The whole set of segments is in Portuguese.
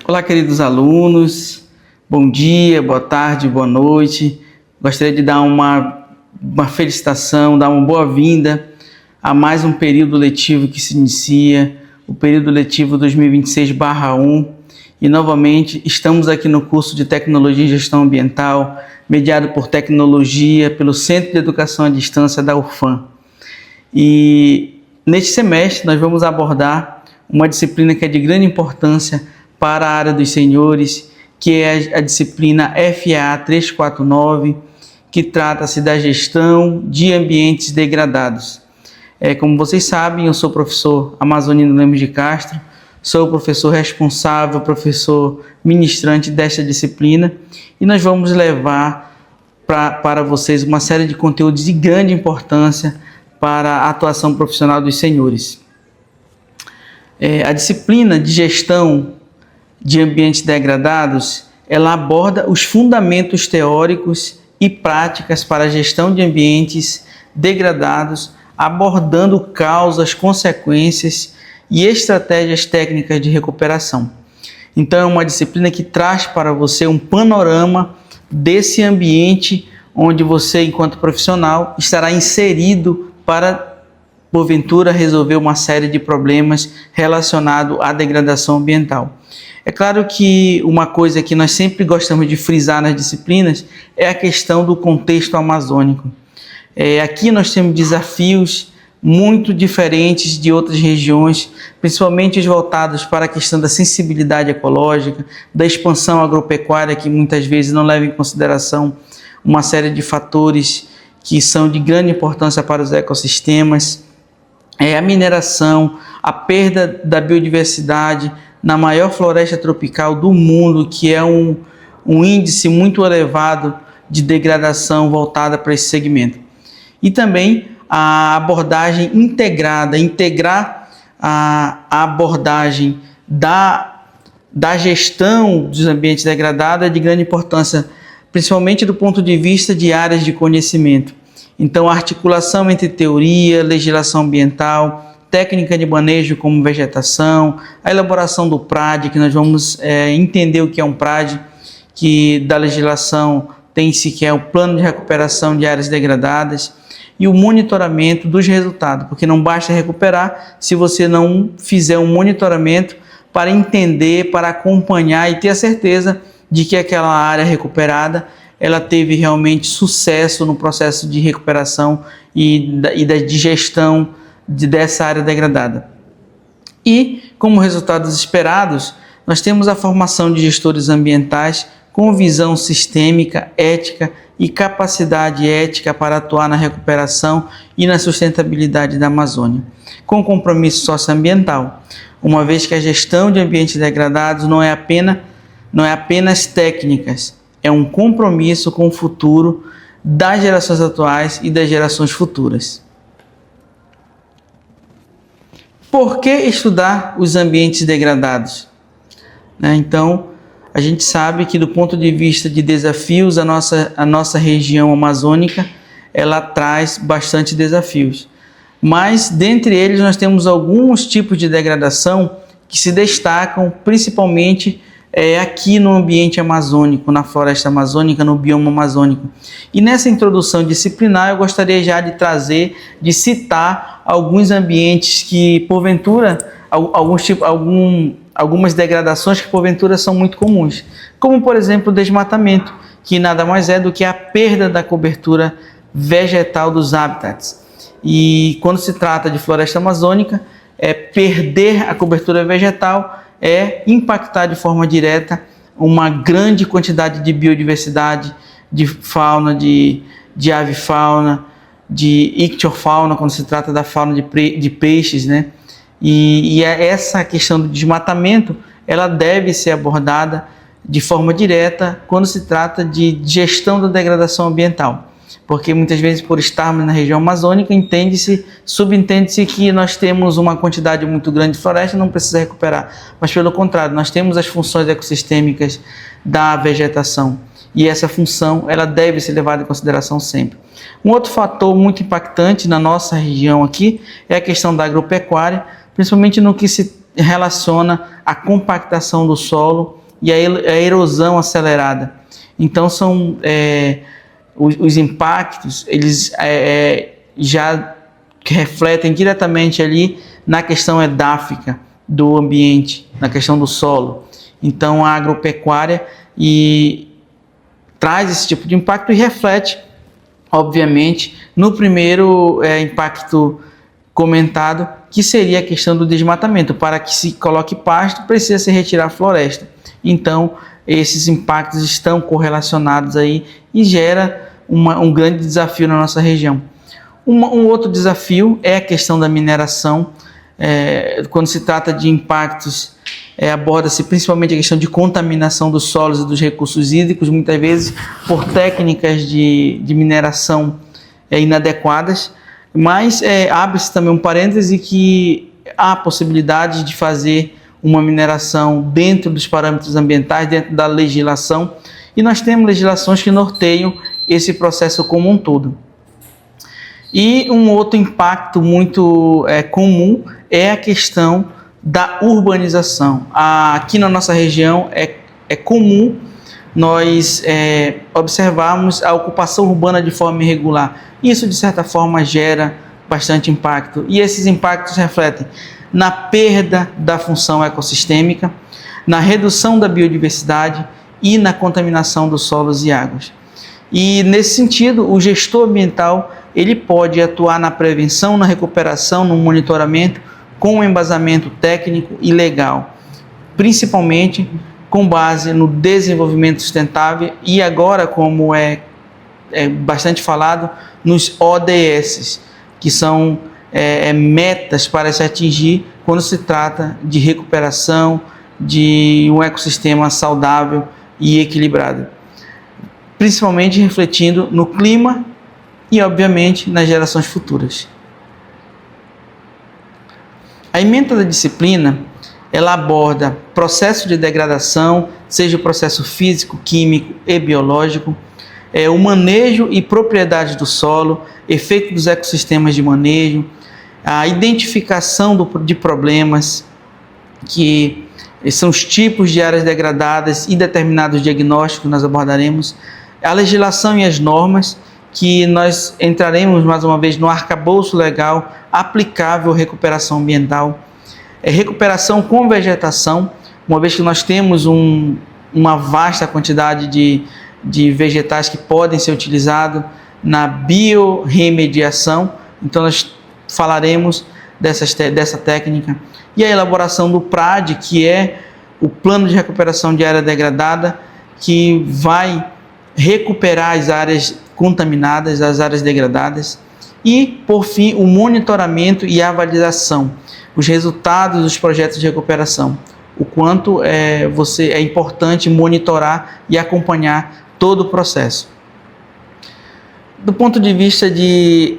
Olá, queridos alunos, bom dia, boa tarde, boa noite. Gostaria de dar uma felicitação, dar uma boa-vinda a mais um período letivo que se inicia, o período letivo 2026/1, e novamente estamos aqui no curso de Tecnologia e Gestão Ambiental, mediado por Tecnologia, pelo Centro de Educação à Distância da UFAM. E neste semestre nós vamos abordar uma disciplina que é de grande importância para a área dos senhores, que é a disciplina FAA 349, que trata-se da gestão de ambientes degradados. Como vocês sabem, eu sou o professor Amazonino Lemos de Castro, sou o professor responsável, professor ministrante desta disciplina, e nós vamos levar para vocês uma série de conteúdos de grande importância para a atuação profissional dos senhores. A disciplina de gestão de ambientes degradados, ela aborda os fundamentos teóricos e práticas para a gestão de ambientes degradados, abordando causas, consequências e estratégias técnicas de recuperação. Então é uma disciplina que traz para você um panorama desse ambiente onde você, enquanto profissional, estará inserido para, porventura, resolver uma série de problemas relacionados à degradação ambiental. É claro que uma coisa que nós sempre gostamos de frisar nas disciplinas é a questão do contexto amazônico. Aqui nós temos desafios muito diferentes de outras regiões, principalmente os voltados para a questão da sensibilidade ecológica, da expansão agropecuária, que muitas vezes não leva em consideração uma série de fatores que são de grande importância para os ecossistemas, a mineração, a perda da biodiversidade na maior floresta tropical do mundo, que é um índice muito elevado de degradação voltada para esse segmento. E também a abordagem integrada, integrar a abordagem da gestão dos ambientes degradados é de grande importância, principalmente do ponto de vista de áreas de conhecimento. Então, a articulação entre teoria, legislação ambiental, técnica de manejo como vegetação, a elaboração do PRAD, que nós vamos entender o que é um PRAD, que da legislação tem-se que é o Plano de Recuperação de Áreas Degradadas, e o monitoramento dos resultados, porque não basta recuperar se você não fizer um monitoramento para entender, para acompanhar e ter a certeza de que aquela área recuperada ela teve realmente sucesso no processo de recuperação e de gestão dessa área degradada. E, como resultados esperados, nós temos a formação de gestores ambientais com visão sistêmica, ética e capacidade ética para atuar na recuperação e na sustentabilidade da Amazônia, com compromisso socioambiental, uma vez que a gestão de ambientes degradados não é apenas técnicas, é um compromisso com o futuro das gerações atuais e das gerações futuras. Por que estudar os ambientes degradados? Então, a gente sabe que do ponto de vista de desafios, a nossa região amazônica, ela traz bastante desafios. Mas, dentre eles, nós temos alguns tipos de degradação que se destacam, principalmente aqui no ambiente amazônico, na floresta amazônica, no bioma amazônico. E nessa introdução disciplinar, eu gostaria já de citar alguns ambientes que, porventura, algumas degradações que, porventura, são muito comuns. Como, por exemplo, o desmatamento, que nada mais é do que a perda da cobertura vegetal dos habitats. E quando se trata de floresta amazônica, perder a cobertura vegetal é impactar de forma direta uma grande quantidade de biodiversidade, de fauna, de avifauna, de ictiofauna, quando se trata da fauna de peixes, né? E essa questão do desmatamento, ela deve ser abordada de forma direta quando se trata de gestão da degradação ambiental. Porque muitas vezes, por estarmos na região amazônica, subentende-se que nós temos uma quantidade muito grande de floresta e não precisa recuperar. Mas, pelo contrário, nós temos as funções ecossistêmicas da vegetação. E essa função, ela deve ser levada em consideração sempre. Um outro fator muito impactante na nossa região aqui é a questão da agropecuária, principalmente no que se relaciona à compactação do solo e à erosão acelerada. Então são os impactos, eles já refletem diretamente ali na questão edáfica do ambiente, na questão do solo. Então a agropecuária traz esse tipo de impacto e reflete, obviamente, no primeiro impacto comentado, que seria a questão do desmatamento. Para que se coloque pasto, precisa se retirar a floresta. Então, esses impactos estão correlacionados aí e gera um grande desafio na nossa região. Um outro desafio é a questão da mineração. Quando se trata de impactos, aborda-se principalmente a questão de contaminação dos solos e dos recursos hídricos, muitas vezes por técnicas de mineração inadequadas, mas abre-se também um parêntese que há a possibilidade de fazer uma mineração dentro dos parâmetros ambientais, dentro da legislação, e nós temos legislações que norteiam esse processo como um todo. E um outro impacto muito comum é a questão da urbanização. Aqui na nossa região é comum nós observarmos a ocupação urbana de forma irregular. Isso, de certa forma, gera bastante impacto. E esses impactos refletem na perda da função ecossistêmica, na redução da biodiversidade e na contaminação dos solos e águas. E, nesse sentido, o gestor ambiental ele pode atuar na prevenção, na recuperação, no monitoramento, com um embasamento técnico e legal, principalmente com base no desenvolvimento sustentável e agora, como é bastante falado, nos ODS, que são metas para se atingir quando se trata de recuperação de um ecossistema saudável e equilibrado, principalmente refletindo no clima e, obviamente, nas gerações futuras. A ementa da disciplina, ela aborda processo de degradação, seja o processo físico, químico e biológico, o manejo e propriedade do solo, efeito dos ecossistemas de manejo, a identificação de problemas, que são os tipos de áreas degradadas e determinados diagnósticos nós abordaremos, a legislação e as normas, que nós entraremos mais uma vez no arcabouço legal aplicável à recuperação ambiental, recuperação com vegetação, uma vez que nós temos uma vasta quantidade de vegetais que podem ser utilizados na biorremediação, então nós falaremos dessa técnica, e a elaboração do PRAD, que é o Plano de Recuperação de Área Degradada, que vai recuperar as áreas contaminadas, as áreas degradadas, e, por fim, o monitoramento e avaliação, os resultados dos projetos de recuperação, o quanto é importante monitorar e acompanhar todo o processo. Do ponto de vista de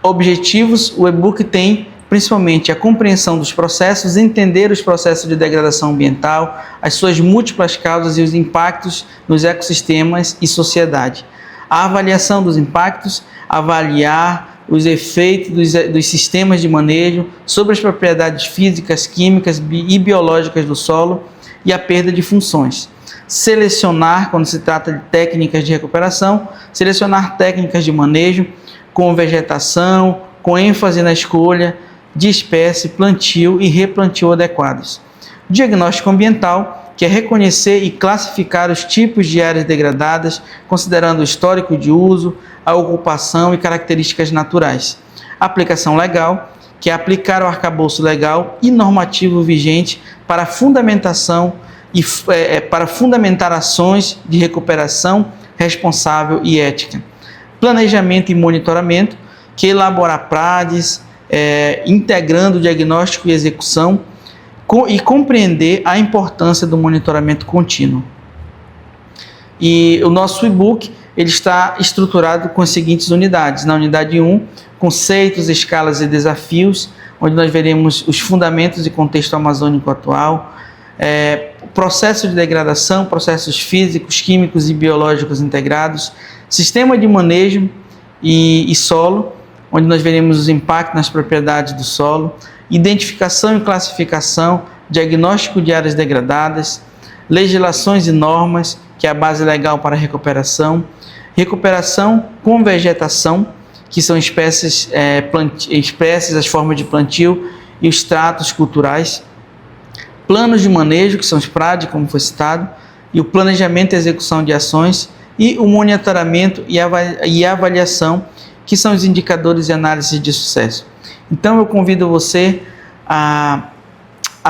objetivos, o e-book tem principalmente a compreensão dos processos, entender os processos de degradação ambiental, as suas múltiplas causas e os impactos nos ecossistemas e sociedade. A avaliação dos impactos, avaliar os efeitos dos sistemas de manejo sobre as propriedades físicas, químicas e biológicas do solo e a perda de funções. Selecionar, quando se trata de técnicas de recuperação, selecionar técnicas de manejo com vegetação, com ênfase na escolha de espécie, plantio e replantio adequados. Diagnóstico ambiental, que é reconhecer e classificar os tipos de áreas degradadas, considerando o histórico de uso, a ocupação e características naturais. Aplicação legal, que é aplicar o arcabouço legal e normativo vigente para fundamentação para fundamentar ações de recuperação responsável e ética. Planejamento e monitoramento, que é elaborar PRADs, integrando o diagnóstico e execução, e compreender a importância do monitoramento contínuo. E o nosso e-book ele está estruturado com as seguintes unidades. Na unidade 1, conceitos, escalas e desafios, onde nós veremos os fundamentos e contexto amazônico atual, processo de degradação, processos físicos, químicos e biológicos integrados, sistema de manejo e solo, onde nós veremos os impactos nas propriedades do solo, identificação e classificação, diagnóstico de áreas degradadas, legislações e normas, que é a base legal para a recuperação, recuperação com vegetação, que são espécies, as formas de plantio e os tratos culturais, planos de manejo, que são os PRAD, como foi citado, e o planejamento e execução de ações, e o monitoramento e avaliação, que são os indicadores e análises de sucesso. Então eu convido você a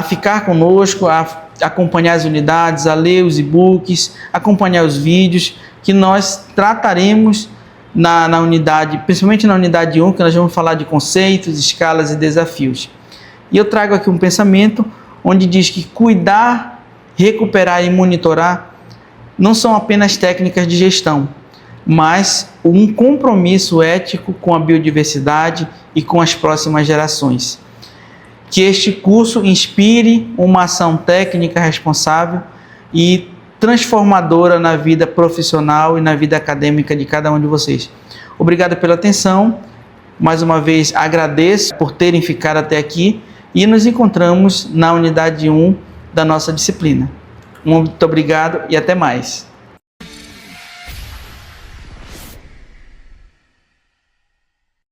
ficar conosco, a acompanhar as unidades, a ler os e-books, acompanhar os vídeos, que nós trataremos na unidade, principalmente na unidade 1, que nós vamos falar de conceitos, escalas e desafios. E eu trago aqui um pensamento onde diz que cuidar, recuperar e monitorar não são apenas técnicas de gestão, mas um compromisso ético com a biodiversidade e com as próximas gerações. Que este curso inspire uma ação técnica responsável e transformadora na vida profissional e na vida acadêmica de cada um de vocês. Obrigado pela atenção. Mais uma vez agradeço por terem ficado até aqui e nos encontramos na unidade 1 da nossa disciplina. Muito obrigado e até mais.